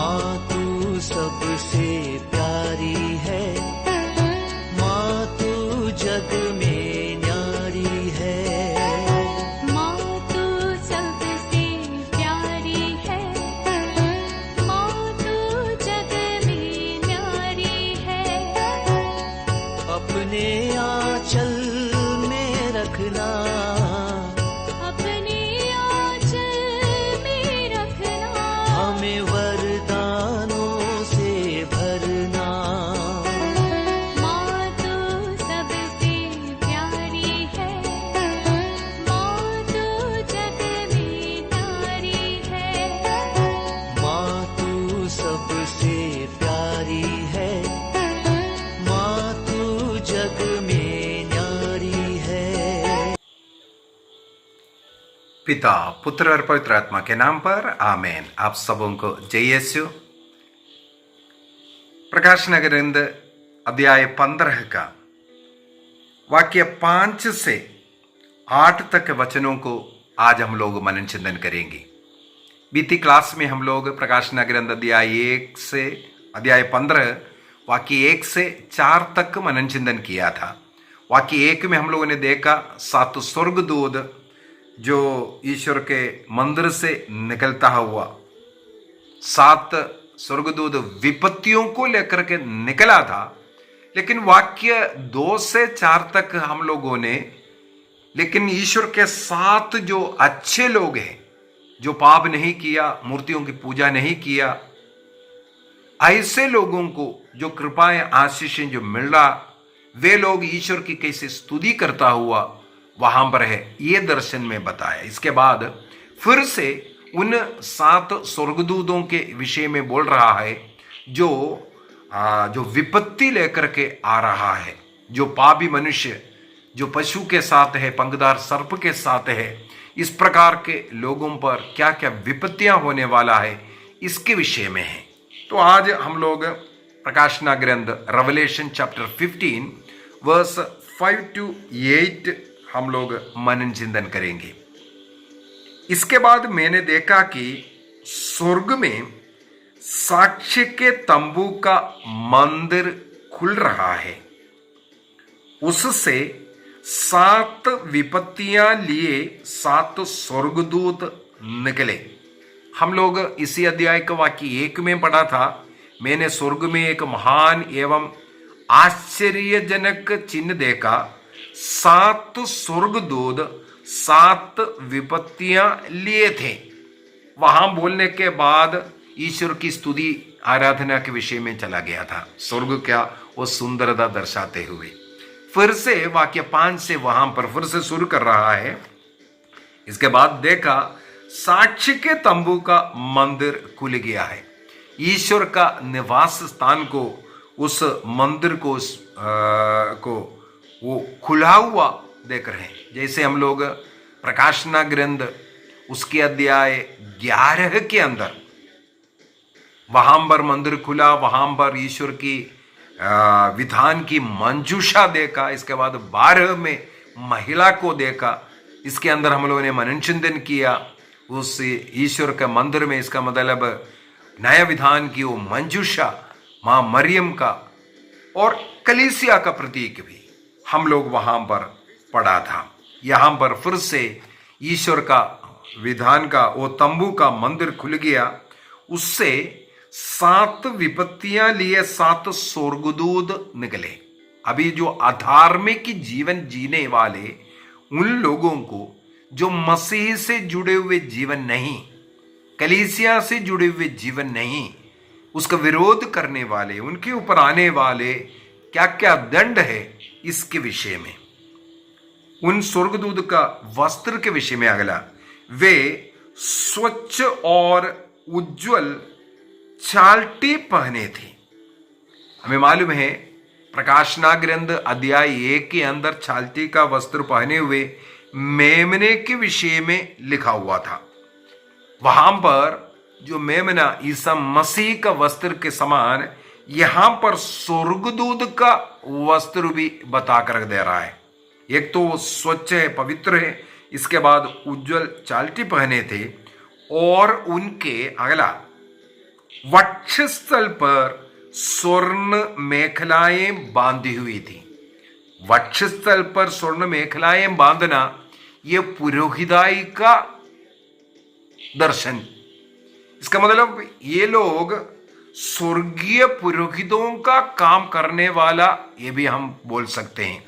माँ तू सबसे प्यारी है, माँ तू जग में न्यारी है। माँ तू सबसे प्यारी है, माँ तू जग में न्यारी है। अपने आंचल में रखना, अपने आंचल में रखना। हमें वरदानों से भरना। माँ तू सबसे प्यारी है, माँ तू जग में न्यारी है। माँ तू सबसे प्यारी है, माँ तू जग में न्यारी है। पिता, पुत्र और पवित्र आत्मा के नाम पर आमेन। आप सबों को जय यीशु। प्रकाशन ग्रंथ अध्याय 15 का वाक्य 5 से 8 तक वचनों को आज हम लोग मनन चिंतन करेंगे। बीती क्लास में हम लोग प्रकाशन ग्रंथ अध्याय 15 वाक्य 1 से 4 तक मनन चिंतन किया था। वाक्य 1 में हम लोगों ने देखा 7 स्वर्गदूत जो ईश्वर के मंदिर से निकलता हुआ, 7 स्वर्गदूत विपत्तियों को लेकर के निकला था। लेकिन वाक्य 2 से 4 तक हम लोगों ने, लेकिन ईश्वर के 7 जो अच्छे लोग हैं, जो पाप नहीं किया, मूर्तियों की पूजा नहीं किया, ऐसे लोगों को जो कृपाएं आशीषें जो मिल रहा, वे लोग ईश्वर की कैसे स्तुति करता हुआ वहां पर है, ये दर्शन में बताया। इसके बाद फिर से उन 7 स्वर्गदूतों के विषय में बोल रहा है जो विपत्ति लेकर के आ रहा है, जो पापी मनुष्य जो पशु के साथ है, पंखदार सर्प के साथ है, इस प्रकार के लोगों पर क्या क्या विपत्तियां होने वाला है, इसके विषय में है। तो आज हम लोग प्रकाशना ग्रंथ रेवलेशन चैप्टर 15 वर्स 5 to 8 हम लोग मनन चिंतन करेंगे। इसके बाद मैंने देखा कि स्वर्ग में साक्ष्य के तंबू का मंदिर खुल रहा है, उससे 7 विपत्तियां लिए 7 स्वर्गदूत निकले। हम लोग इसी अध्याय का वाक्य 1 में पढ़ा था। मैंने स्वर्ग में एक महान एवं आश्चर्यजनक चिन्ह देखा, 7 स्वर्गदूत 7 विपत्तियां लिए थे। वहां बोलने के बाद ईश्वर की स्तुति आराधना के विषय में चला गया था। स्वर्ग क्या वो सुंदरता दर्शाते हुए फिर से वाक्य 5 से वहां पर फिर से शुरू कर रहा है। इसके बाद देखा साक्ष्य के तंबू का मंदिर खुल गया है। ईश्वर का निवास स्थान को, उस मंदिर को वो खुला हुआ देख रहे हैं। जैसे हम लोग प्रकाशना ग्रंथ उसके अध्याय 11 के अंदर वहां पर मंदिर खुला, वहां पर ईश्वर की विधान की मंजूषा देखा। इसके बाद 12 में महिला को देखा। इसके अंदर हम लोगों ने मनन चिंतन किया उस ईश्वर के मंदिर में। इसका मतलब नया विधान की वो मंजूषा मां मरियम का और कलीसिया का प्रतीक भी हम लोग वहां पर पढ़ा था। यहां पर फिर से ईश्वर का विधान का वो तंबू का मंदिर खुल गया, उससे 7 विपत्तियां लिए 7 स्वर्गदूत निकले। अभी जो अधार्मिक जीवन जीने वाले उन लोगों को, जो मसीह से जुड़े हुए जीवन नहीं, कलीसिया से जुड़े हुए जीवन नहीं, उसका विरोध करने वाले, उनके ऊपर आने वाले क्या क्या दंड है, इसके विषय में, उन स्वर्गदूत का वस्त्र के विषय में अगला, वे स्वच्छ और उज्जवल चालटी पहने थे। हमें मालूम है प्रकाशना ग्रंथ अध्याय 1 के अंदर चालटी का वस्त्र पहने हुए मेमने के विषय में लिखा हुआ था। वहां पर जो मेमना ईसा मसीह का वस्त्र के समान, यहां पर स्वर्गदूत का वस्त्र भी बताकर रख दे रहा है। एक तो वो स्वच्छ है, पवित्र है, इसके बाद उज्जवल चालटी पहने थे और उनके अगला वक्षस्थल पर स्वर्ण मेखलाएं बांधी हुई थी। वक्षस्थल पर स्वर्ण मेखलाएं बांधना यह पुरोहिताई का दर्शन। इसका मतलब ये लोग स्वर्गीय पुरोहितों का काम करने वाला, ये भी हम बोल सकते हैं।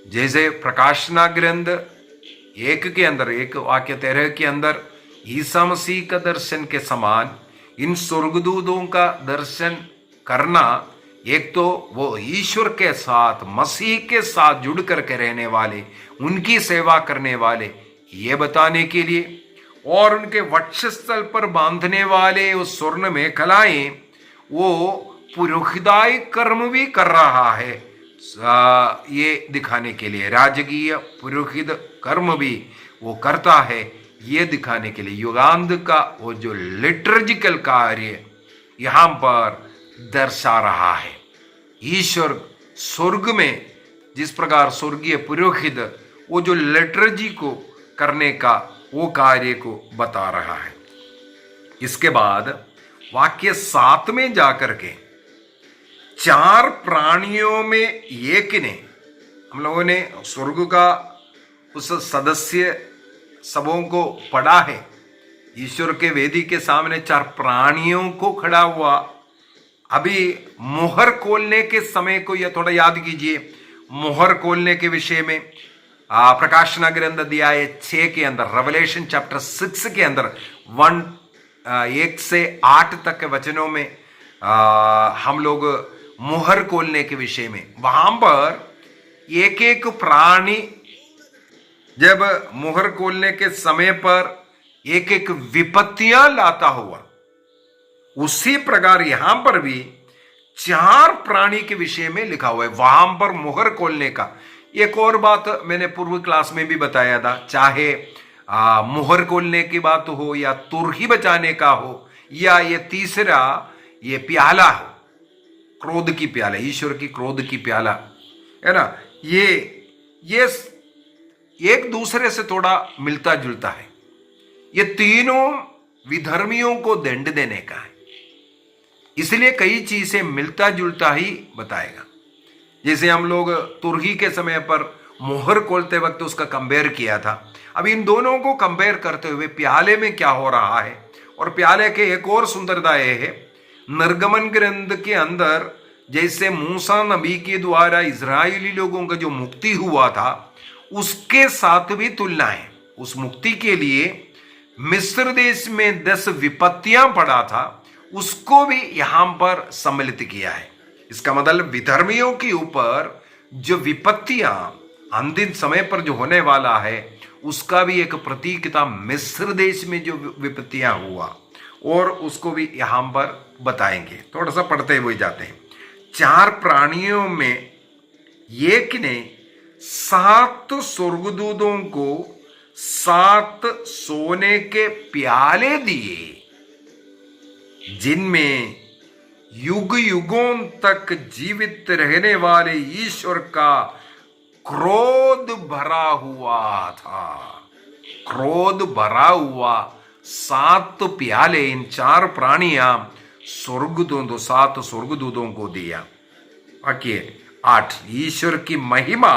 जैसे प्रकाशना ग्रंथ 1 के अंदर, 1 वाक्य 13 के अंदर ईसा मसीह का दर्शन के समान इन स्वर्गदूतों का दर्शन करना, एक तो वो ईश्वर के साथ, मसीह के साथ जुड़ करके रहने वाले, उनकी सेवा करने वाले, ये बताने के लिए, और उनके वक्षस्थल पर बांधने वाले वो स्वर्ण मेखलाएं, वो पुरोहिताई कर्म भी कर रहा है, ये दिखाने के लिए, राजकीय पुरोहित कर्म भी वो करता है, ये दिखाने के लिए युगांत का वो जो लिटर्जिकल कार्य यहां पर दर्शा रहा है। ईश्वर स्वर्ग में जिस प्रकार स्वर्गीय पुरोहित वो जो लिटर्जी को करने का वो कार्य को बता रहा है। इसके बाद वाक्य 7 में जाकर के 4 प्राणियों में एक ने, हम लोगों ने स्वर्ग का उस सदस्य सबों को पढ़ा है। ईश्वर के वेदी के सामने 4 प्राणियों को खड़ा हुआ। अभी मुहर खोलने के समय को यह थोड़ा याद कीजिए। मुहर खोलने के विषय में प्रकाशना ग्रंथ अध्याय 6 के अंदर, रेवलेशन चैप्टर 6 के अंदर 1 से 8 तक के वचनों में हम लोग मुहर खोलने के विषय में, वहां पर एक एक प्राणी जब मुहर खोलने के समय पर एक एक विपत्तियां लाता हुआ, उसी प्रकार यहां पर भी 4 प्राणी के विषय में लिखा हुआ है। वहां पर मुहर खोलने का एक और बात मैंने पूर्व क्लास में भी बताया था, चाहे मुहर खोलने की बात हो या तुरही बचाने का हो, या ये तीसरा ये प्याला हो, क्रोध की प्याला, ईश्वर की क्रोध की प्याला है ना, ये एक दूसरे से थोड़ा मिलता जुलता है। ये तीनों विधर्मियों को दंड देने का है, इसलिए कई चीजें मिलता जुलता ही बताएगा। जैसे हम लोग तुरही के समय पर मुहर खोलते वक्त उसका कंपेयर किया था। अब इन दोनों को कंपेयर करते हुए प्याले में क्या हो रहा है, और प्याले के एक और सुंदरता यह है, निर्गमन ग्रंथ के अंदर जैसे मूसा नबी के द्वारा इजरायली लोगों का जो मुक्ति हुआ था, उसके साथ भी तुलना है। उस मुक्ति के लिए मिस्र देश में 10 विपत्तियां पड़ा था, उसको भी यहां पर सम्मिलित किया है। इसका मतलब विधर्मियों के ऊपर जो विपत्तियां अंतिम समय पर जो होने वाला है, उसका भी एक प्रतीक था मिस्र देश में जो विपत्तियां हुआ, और उसको भी यहां पर बताएंगे। थोड़ा सा पढ़ते हुए जाते हैं। 4 प्राणियों में एक ने 7 स्वर्गदूतों को 7 सोने के प्याले दिए, जिनमें युग युगों तक जीवित रहने वाले ईश्वर का क्रोध भरा हुआ था। क्रोध भरा हुआ 7 प्याले इन 4 प्राणियां स्वर्गदूतों, 7 स्वर्गदूतों को दिया। वाक्य 8, ईश्वर की महिमा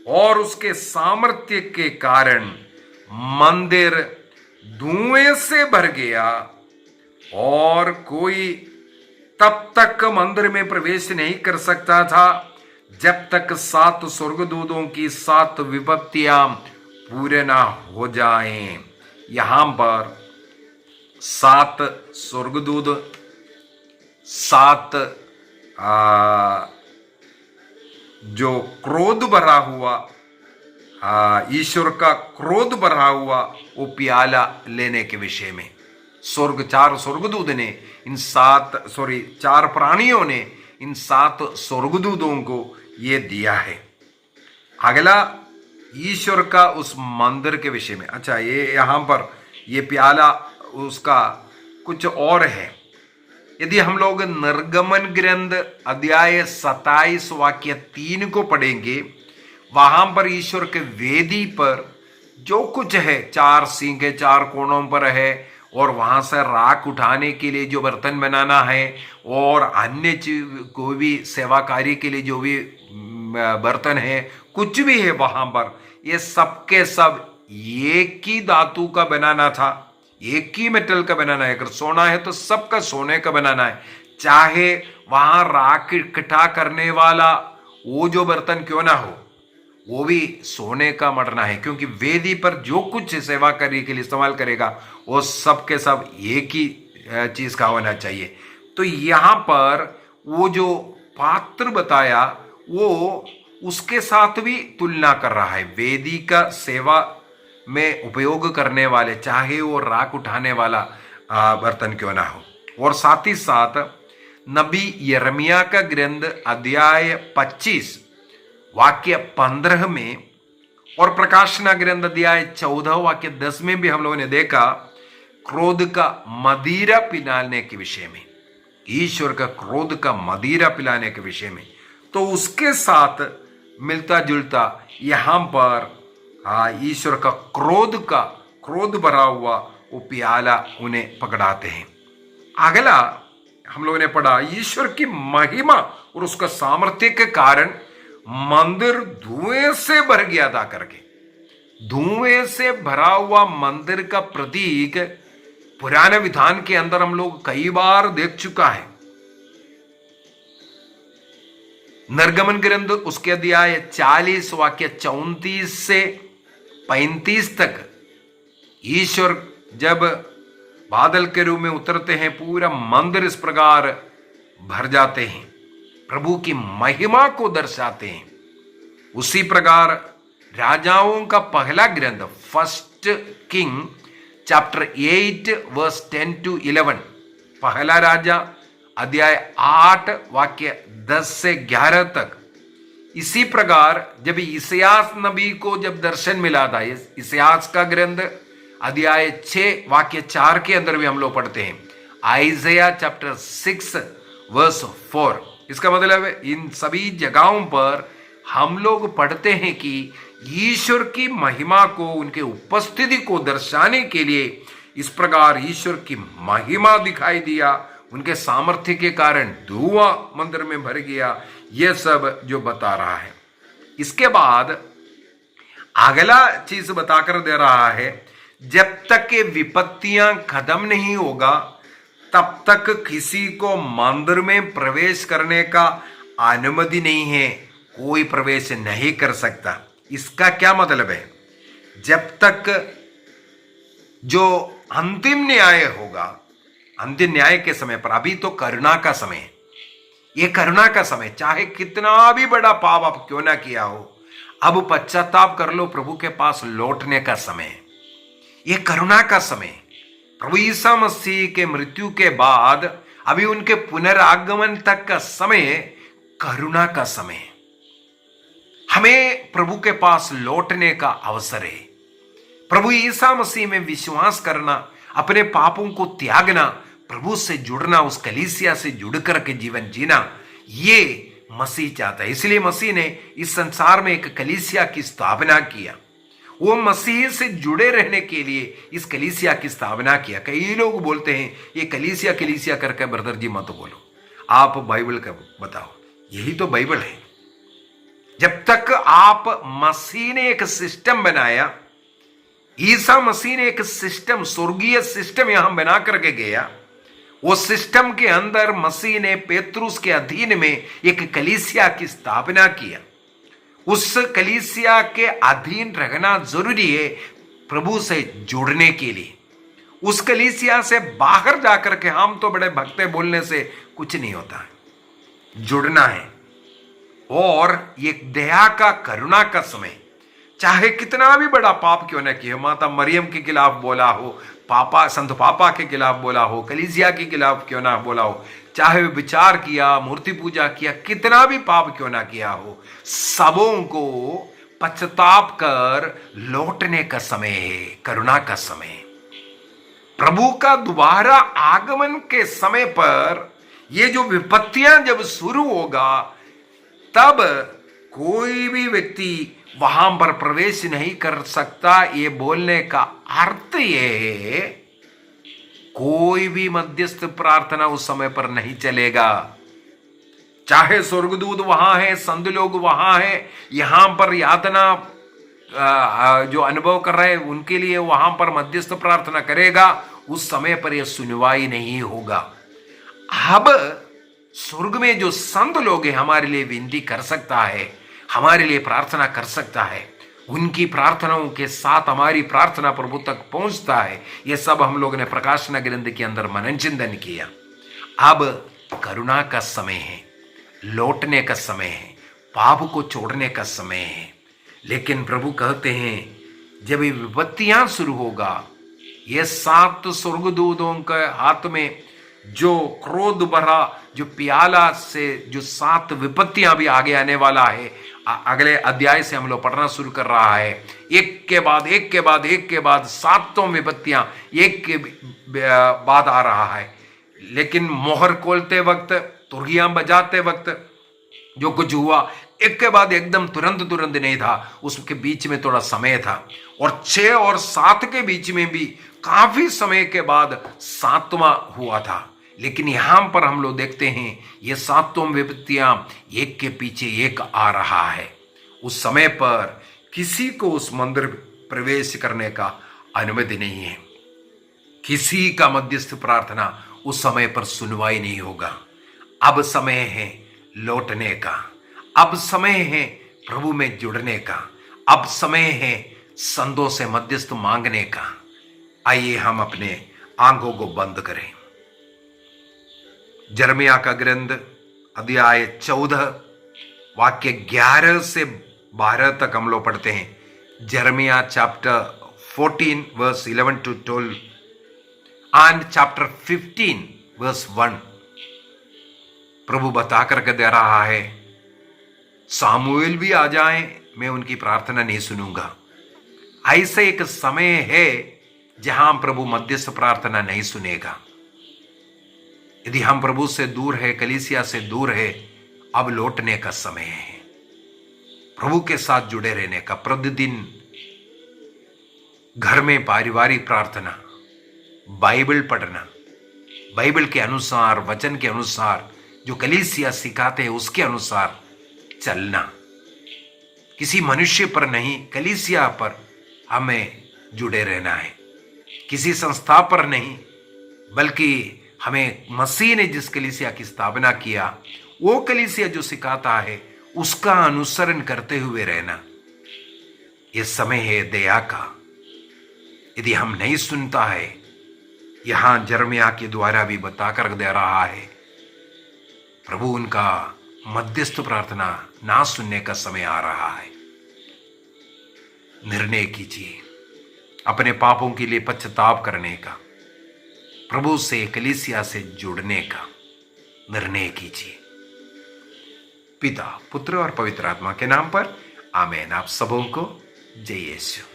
और उसके सामर्थ्य के कारण मंदिर धुएं से भर गया, और कोई तब तक मंदिर में प्रवेश नहीं कर सकता था जब तक 7 स्वर्गदूतों की 7 विपत्तियां पूरे ना हो जाएं। यहां पर 7 स्वर्गदूत, 7 जो क्रोध भरा हुआ, ईश्वर का क्रोध भरा हुआ वो प्याला लेने के विषय में 4 स्वर्गदूत ने इन 4 प्राणियों ने इन 7 स्वर्गदूतों को ये दिया है। अगला ईश्वर का उस मंदिर के विषय में। अच्छा, ये यहां पर ये प्याला उसका कुछ और है। यदि हम लोग निर्गमन ग्रंथ अध्याय 27 वाक्य 3 को पढ़ेंगे, वहां पर ईश्वर के वेदी पर जो कुछ है, 4 सींग 4 कोणों पर है, और वहां से राख उठाने के लिए जो बर्तन बनाना है और अन्य कोई भी सेवा कार्य के लिए जो भी बर्तन है, कुछ भी है वहां पर, ये सब के सब एक ही धातु का बनाना था, एक ही मेटल का बनाना है। अगर सोना है तो सबका सोने का बनाना है, चाहे वहां राख इकट्ठा करने वाला वो जो बर्तन क्यों ना हो, वो भी सोने का मरना है, क्योंकि वेदी पर जो कुछ सेवा करने के लिए इस्तेमाल करेगा वो सब के सब एक ही चीज का होना चाहिए। तो यहां पर वो जो पात्र बताया वो उसके साथ भी तुलना कर रहा है। वेदी का सेवा में उपयोग करने वाले, चाहे वो राख उठाने वाला बर्तन क्यों ना हो। और साथ ही साथ नबी यिर्मयाह का ग्रंथ अध्याय 25 वाक्य 15 में और प्रकाशना ग्रंथ अध्याय 14 वाक्य 10 में भी हम लोगों ने देखा क्रोध का मदिरा पिलाने के विषय में, ईश्वर का क्रोध का मदिरा पिलाने के विषय में। तो उसके साथ मिलता जुलता यहां पर ईश्वर का क्रोध भरा हुआ वो प्याला उन्हें पकड़ाते हैं। अगला हम लोगों ने पढ़ा ईश्वर की महिमा और उसका सामर्थ्य के कारण मंदिर धुएं से भर गया था करके। धुएं से भरा हुआ मंदिर का प्रतीक पुराने विधान के अंदर हम लोग कई बार देख चुका है। निर्गमन ग्रंथ उसके अध्याय 40 वाक्य 34 से 35 तक ईश्वर जब बादल के रूप में उतरते हैं, पूरा मंदिर इस प्रकार भर जाते हैं, प्रभु की महिमा को दर्शाते हैं। उसी प्रकार राजाओं का पहला ग्रंथ first king chapter 8 verse 10 to 11, पहला राजा अध्याय 8 वाक्य 10 से 11 तक। इसी प्रकार जब इस्यास नबी को जब दर्शन मिला था, इस्यास का ग्रंथ अध्याय 6 वाक्य 4 के अंदर भी हम लोग पढ़ते हैं आइज़ाया चैप्टर 6 वर्स 4। इसका मतलब है इन सभी जगहों पर हम लोग पढ़ते हैं कि ईश्वर की महिमा को, उनके उपस्थिति को दर्शाने के लिए इस प्रकार ईश्वर की महिमा दिखाई दिया, उनके सामर्थ्य के कारण धुआं मंदिर में भर गया, यह सब जो बता रहा है। इसके बाद अगला चीज बताकर दे रहा है, जब तक ये विपत्तियां खत्म नहीं होगा तब तक किसी को मंदिर में प्रवेश करने का अनुमति नहीं है, कोई प्रवेश नहीं कर सकता। इसका क्या मतलब है? जब तक जो अंतिम न्याय होगा, अंतिम न्याय के समय पर, अभी तो करुणा का समय है, ये करुणा का समय, चाहे कितना भी बड़ा पाप आप क्यों ना किया हो, अब पश्चाताप कर लो, प्रभु के पास लौटने का समय है। ये करुणा का समय, प्रभु ईसा मसीह के मृत्यु के बाद अभी उनके पुनरागमन तक का समय करुणा का समय। हमें प्रभु के पास लौटने का अवसर है। प्रभु ईसा मसीह में विश्वास करना, अपने पापों को त्यागना, प्रभु से जुड़ना, उस कलीसिया से जुड़ करके जीवन जीना, ये मसीह चाहता है। इसलिए मसीह ने इस संसार में एक कलीसिया की स्थापना किया। वो मसीह से जुड़े रहने के लिए इस कलीसिया की स्थापना किया। कई लोग बोलते हैं ये कलीसिया कलीसिया करके, ब्रदर जी मत बोलो, आप बाइबल का बताओ। यही तो बाइबल है। जब तक आप, मसीह ने एक सिस्टम बनाया, ईसा मसीह ने एक सिस्टम, स्वर्गीय सिस्टम यहां बना करके गया। वो सिस्टम के अंदर मसीह ने पेतरुस के अधीन में एक कलीसिया की स्थापना किया। उस कलीसिया के अधीन रहना जरूरी है प्रभु से जुड़ने के लिए। उस कलीसिया से बाहर जाकर के हम तो बड़े भक्ते बोलने से कुछ नहीं होता है, जुड़ना है। और ये दया का, करुणा का समय, चाहे कितना भी बड़ा पाप क्यों न किया, माता मरियम के खिलाफ बोला हो, पापा, संत पापा के खिलाफ बोला हो, कलीसिया के खिलाफ क्यों ना बोला हो, चाहे विचार किया, मूर्ति पूजा किया, कितना भी पाप क्यों ना किया हो, सबों को पश्चाताप कर लौटने का समय है, करुणा का समय। प्रभु का दोबारा आगमन के समय पर ये जो विपत्तियां जब शुरू होगा, तब कोई भी व्यक्ति वहां पर प्रवेश नहीं कर सकता। ये बोलने का अर्थ ये है कोई भी मध्यस्थ प्रार्थना उस समय पर नहीं चलेगा। चाहे स्वर्गदूत वहां है, संत लोग वहां है, यहां पर यातना जो अनुभव कर रहे हैं उनके लिए वहां पर मध्यस्थ प्रार्थना करेगा, उस समय पर यह सुनवाई नहीं होगा। अब स्वर्ग में जो संत लोग हैं हमारे लिए विनती कर सकता है, हमारे लिए प्रार्थना कर सकता है, उनकी प्रार्थनाओं के साथ हमारी प्रार्थना प्रभु तक पहुंचता है। यह सब हम लोगों ने प्रकाशना ग्रंथ के अंदर मनन चिंतन किया। अब करुणा का समय है, लौटने का समय है, पाप को छोड़ने का समय है। लेकिन प्रभु कहते हैं जब ये विपत्तियां शुरू होगा, ये 7 स्वर्गदूतों के हाथ में जो क्रोध भरा जो प्याला से जो 7 विपत्तियां भी आगे आने वाला है, अगले अध्याय से हम लोग पढ़ना शुरू कर रहा है। एक के बाद एक के बाद एक के बाद 7 विपत्तियां एक के बाद आ रहा है। लेकिन मोहर खोलते वक्त, तुरहियां बजाते वक्त जो कुछ हुआ एक के बाद एकदम तुरंत नहीं था, उसके बीच में थोड़ा समय था। और 6 और 7 के बीच में भी काफी समय के बाद 7वां हुआ था। लेकिन यहां पर हम लोग देखते हैं ये 7 विपत्तियां एक के पीछे एक आ रहा है। उस समय पर किसी को उस मंदिर प्रवेश करने का अनुमति नहीं है। किसी का मध्यस्थ प्रार्थना उस समय पर सुनवाई नहीं होगा। अब समय है लौटने का, अब समय है प्रभु में जुड़ने का, अब समय है संतों से मध्यस्थ मांगने का। आइए हम अपने आंखों को बंद करें। जर्मिया का ग्रंथ अध्याय 14 वाक्य 11 से 12 तक हम लोग पढ़ते हैं। Jeremiah chapter 14 verse 11 to 12 and chapter 15 verse 1। प्रभु बता करके दे रहा है सामुएल भी आ जाए, मैं उनकी प्रार्थना नहीं सुनूंगा। ऐसे एक समय है जहां प्रभु मध्यस्थ प्रार्थना नहीं सुनेगा। यदि हम प्रभु से दूर है, कलीसिया से दूर है, अब लौटने का समय है। प्रभु के साथ जुड़े रहने का, प्रतिदिन घर में पारिवारिक प्रार्थना, बाइबल पढ़ना, बाइबल के अनुसार, वचन के अनुसार जो कलीसिया सिखाते हैं उसके अनुसार चलना। किसी मनुष्य पर नहीं, कलीसिया पर हमें जुड़े रहना है। किसी संस्था पर नहीं, बल्कि हमें मसीह ने जिस कलीसिया की स्थापना किया, वो कलीसिया जो सिखाता है उसका अनुसरण करते हुए रहना। यह समय है दया का। यदि हम नहीं सुनता है, यहां जर्मिया के द्वारा भी बताकर दे रहा है, प्रभु उनका मध्यस्थ प्रार्थना ना सुनने का समय आ रहा है। निर्णय कीजिए अपने पापों के लिए पश्चाताप करने का, प्रभु से, कलीसिया से जुड़ने का निर्णय कीजिए। पिता, पुत्र और पवित्र आत्मा के नाम पर आमीन। आप सबों को जय यीशु।